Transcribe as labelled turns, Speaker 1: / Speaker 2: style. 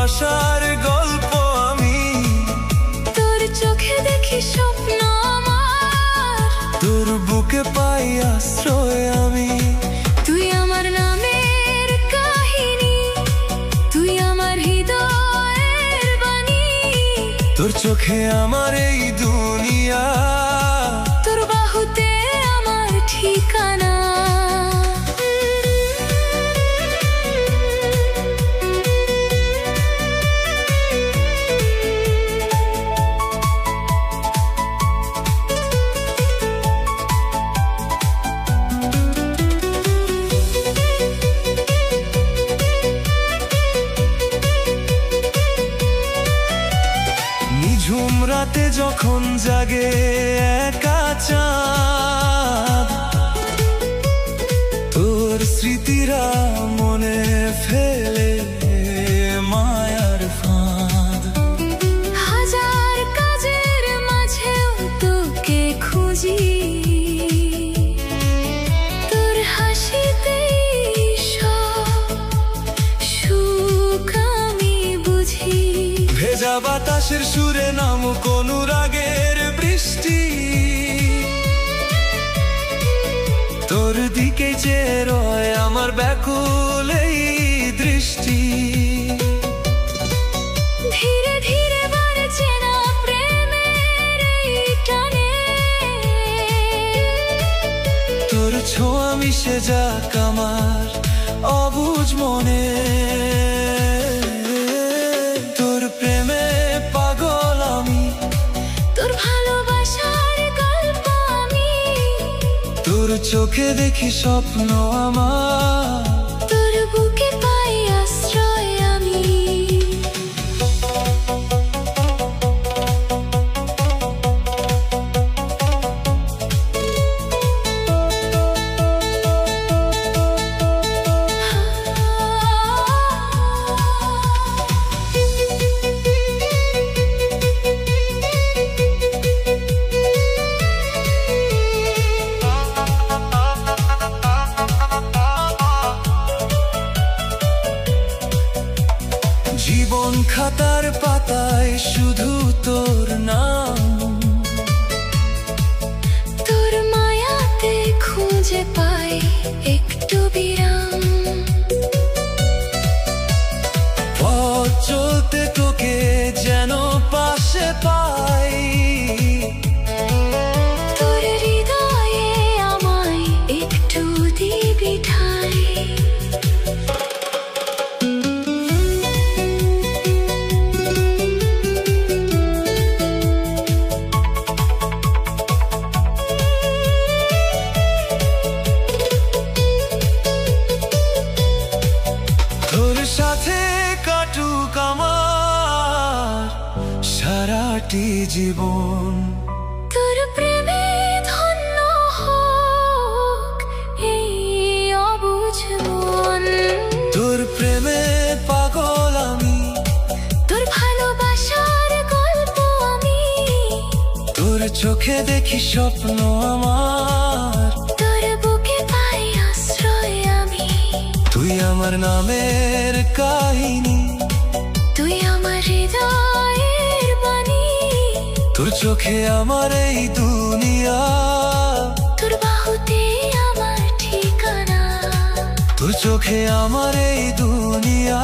Speaker 1: ভালোবাসার গল্প আমি।
Speaker 2: তোর চোখে দেখি স্বপ্ন আমার,
Speaker 1: তোর বুকে পাই আশ্রয় আমি।
Speaker 2: তুই আমার নামের কাহিনী, তুই আমার হৃদয়ের বাণী।
Speaker 1: তোর চোখে আমার এই দুনিয়া,
Speaker 2: তোর বাহুতে আমার ঠিকানা।
Speaker 1: নিঝুম রাতে যখন জাগে একা চাঁদ, তোর স্মৃতিরা মনে ফেলে মায়ার ফাঁদ।
Speaker 2: হাজার কাজের মাঝেও তোকে খুঁজি, তোর হাসিতেই সব সুখ আমি বুঝি।
Speaker 1: ভেজা বাতাসের সুরে নামুক অনুরাগের বৃষ্টি, তোর দিকে চেয়ে রয় আমার ব্যাকুল এই দৃষ্টি।
Speaker 2: ধীরে ধীরে বাড়ছে না প্রেমের এই টানে,
Speaker 1: তোর ছোঁয়া মিশে যাক আমার অবুঝ মনে। তোর প্রেমে পাগল আমি,
Speaker 2: তোর ভালোবাসার গল্প আমি।
Speaker 1: তোর চোখে দেখি স্বপ্ন আমার,
Speaker 2: তোর বুকে পাই আশ্রয় আমি।
Speaker 1: জীবন খাতার পাতায় শুধু তোর নাম,
Speaker 2: তোর মায়াতে খুঁজে পাই একটু বিরাম।
Speaker 1: পথ চলতে তোকে যেন পাশে পাই,
Speaker 2: তোর হৃদয়ে আমায় একটু দিবি ঠাই।
Speaker 1: তোর সাথে কাটুক আমার সারাটি জীবন।
Speaker 2: তোর প্রেমে ধন্য হোক এই অবুঝ মন।
Speaker 1: তোর প্রেমে পাগল আমি,
Speaker 2: তোর ভালোবাসার গল্প আমি।
Speaker 1: তোর চোখে দেখি স্বপ্ন আমার,
Speaker 2: তোর বুকে পাই আশ্রয় আমি।
Speaker 1: তুই আমার নামের কাহিনী,
Speaker 2: তুই আমার হৃদয়ের বাণী।
Speaker 1: তোর চোখে আমার এই দুনিয়া,
Speaker 2: তোর বাহুতে আমার ঠিকানা।
Speaker 1: তোর চোখে আমার এই দুনিয়া।